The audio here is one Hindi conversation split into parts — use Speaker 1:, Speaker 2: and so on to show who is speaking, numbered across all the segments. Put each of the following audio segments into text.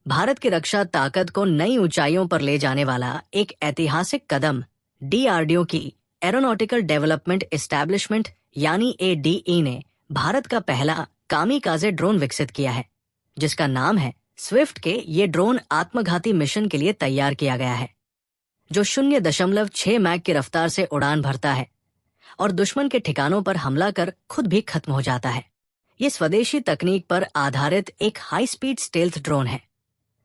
Speaker 1: भारत की रक्षा ताकत को नई ऊंचाइयों पर ले जाने वाला एक ऐतिहासिक कदम डीआरडीओ की एरोनॉटिकल डेवलपमेंट एस्टैब्लिशमेंट यानी एडीई ने भारत का पहला कामिकाजे ड्रोन विकसित किया है, जिसका नाम है स्विफ्ट के। ये ड्रोन आत्मघाती मिशन के लिए तैयार किया गया है, जो 0.6 मैक की रफ्तार से उड़ान भरता है और दुश्मन के ठिकानों पर हमला कर खुद भी खत्म हो जाता है। ये स्वदेशी तकनीक पर आधारित एक हाई स्पीड स्टेल्थ ड्रोन है,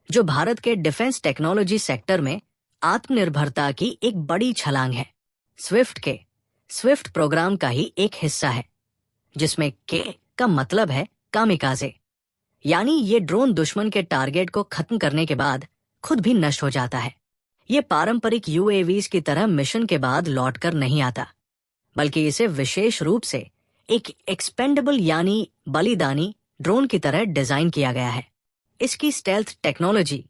Speaker 1: जो भारत के डिफेंस टेक्नोलॉजी सेक्टर में आत्मनिर्भरता की एक बड़ी छलांग है। स्विफ्ट प्रोग्राम का ही एक हिस्सा है, जिसमें के का मतलब है कामिकाजे, यानी ये ड्रोन दुश्मन के टारगेट को खत्म करने के बाद खुद भी नष्ट हो जाता है। ये पारंपरिक यूएवीज की तरह मिशन के बाद लौटकर नहीं आता, बल्कि इसे विशेष रूप से एक एक्सपेंडेबल यानी बलिदानी ड्रोन की तरह डिजाइन किया गया है। इसकी stealth technology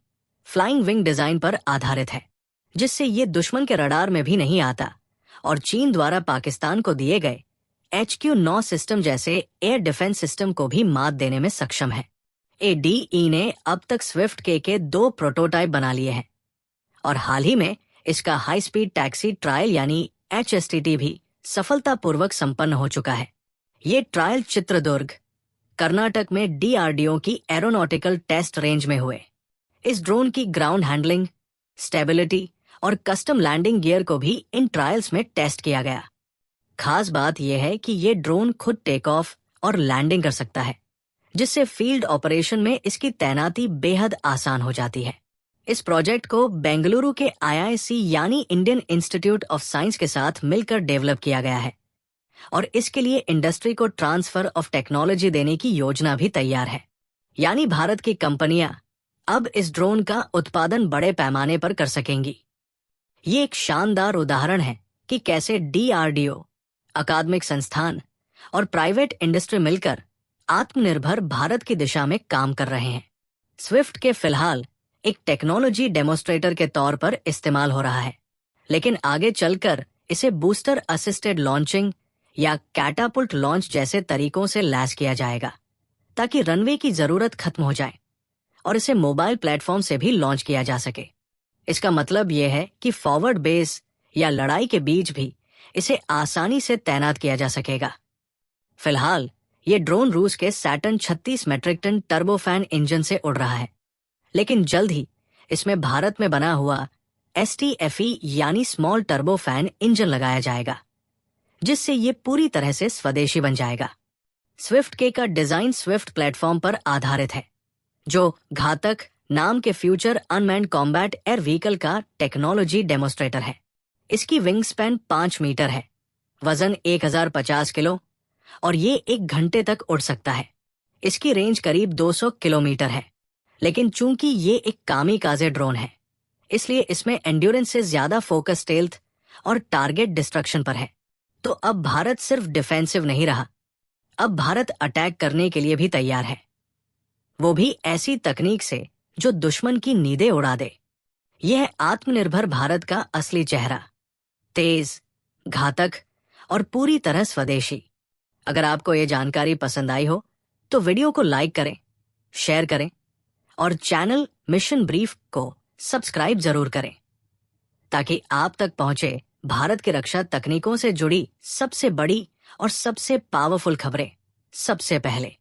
Speaker 1: flying wing design पर आधारित है, जिससे ये दुश्मन के रडार में भी नहीं आता और चीन द्वारा पाकिस्तान को दिए गए HQ-9 सिस्टम जैसे एयर डिफेंस सिस्टम को भी मात देने में सक्षम है। एडीई ने अब तक स्विफ्ट के 2 प्रोटोटाइप बना लिए हैं और हाल ही में इसका हाई स्पीड टैक्सी ट्रायल यानी HSTT भी सफलतापूर्वक संपन्न हो चुका है। ये ट्रायल चित्रदुर्ग, कर्नाटक में डीआरडीओ की एरोनॉटिकल टेस्ट रेंज में हुए। इस ड्रोन की ग्राउंड हैंडलिंग, स्टेबिलिटी और कस्टम लैंडिंग गियर को भी इन ट्रायल्स में टेस्ट किया गया। खास बात यह है कि ये ड्रोन खुद टेक ऑफ और लैंडिंग कर सकता है, जिससे फील्ड ऑपरेशन में इसकी तैनाती बेहद आसान हो जाती है। इस प्रोजेक्ट को बेंगलुरु के IISc यानी इंडियन इंस्टीट्यूट ऑफ साइंस के साथ मिलकर डेवलप किया गया है और इसके लिए इंडस्ट्री को ट्रांसफर ऑफ टेक्नोलॉजी देने की योजना भी तैयार है। यानी भारत की कंपनियां अब इस ड्रोन का उत्पादन बड़े पैमाने पर कर सकेंगी। ये एक शानदार उदाहरण है कि कैसे डीआरडीओ, अकादमिक संस्थान और प्राइवेट इंडस्ट्री मिलकर आत्मनिर्भर भारत की दिशा में काम कर रहे हैं। स्विफ्ट के फिलहाल एक टेक्नोलॉजी डेमोस्ट्रेटर के तौर पर इस्तेमाल हो रहा है, लेकिन आगे चलकर इसे बूस्टर असिस्टेड लॉन्चिंग या कैटापुल्ट लॉन्च जैसे तरीकों से लैस किया जाएगा, ताकि रनवे की जरूरत खत्म हो जाए और इसे मोबाइल प्लेटफॉर्म से भी लॉन्च किया जा सके। इसका मतलब यह है कि फॉरवर्ड बेस या लड़ाई के बीच भी इसे आसानी से तैनात किया जा सकेगा। फिलहाल ये ड्रोन रूस के Saturn 36 metric ton turbofan engine से उड़ रहा है, लेकिन जल्द ही इसमें भारत में बना हुआ STFE यानी स्मॉल टर्बोफैन इंजन लगाया जाएगा, जिससे ये पूरी तरह से स्वदेशी बन जाएगा। स्विफ्ट के का डिजाइन स्विफ्ट प्लेटफॉर्म पर आधारित है, जो घातक नाम के future unmanned combat air vehicle का टेक्नोलॉजी डेमोस्ट्रेटर है। इसकी विंग स्पैन 5 मीटर है, वजन 1050 किलो और ये 1 घंटे तक उड़ सकता है। इसकी रेंज करीब 200 किलोमीटर है, लेकिन चूंकि ये एक कामिकाजे ड्रोन है, इसलिए इसमें एंड्योरेंस से ज्यादा फोकस स्टेल्थ और टारगेट डिस्ट्रक्शन पर है। तो अब भारत सिर्फ डिफेंसिव नहीं रहा, अब भारत अटैक करने के लिए भी तैयार है, वो भी ऐसी तकनीक से जो दुश्मन की नींदें उड़ा दे। यह है आत्मनिर्भर भारत का असली चेहरा, तेज, घातक और पूरी तरह स्वदेशी। अगर आपको ये जानकारी पसंद आई हो तो वीडियो को लाइक करें, शेयर करें और चैनल मिशन ब्रीफ को सब्सक्राइब जरूर करें, ताकि आप तक पहुंचे भारत की रक्षा तकनीकों से जुड़ी सबसे बड़ी और सबसे पावरफुल खबरें सबसे पहले।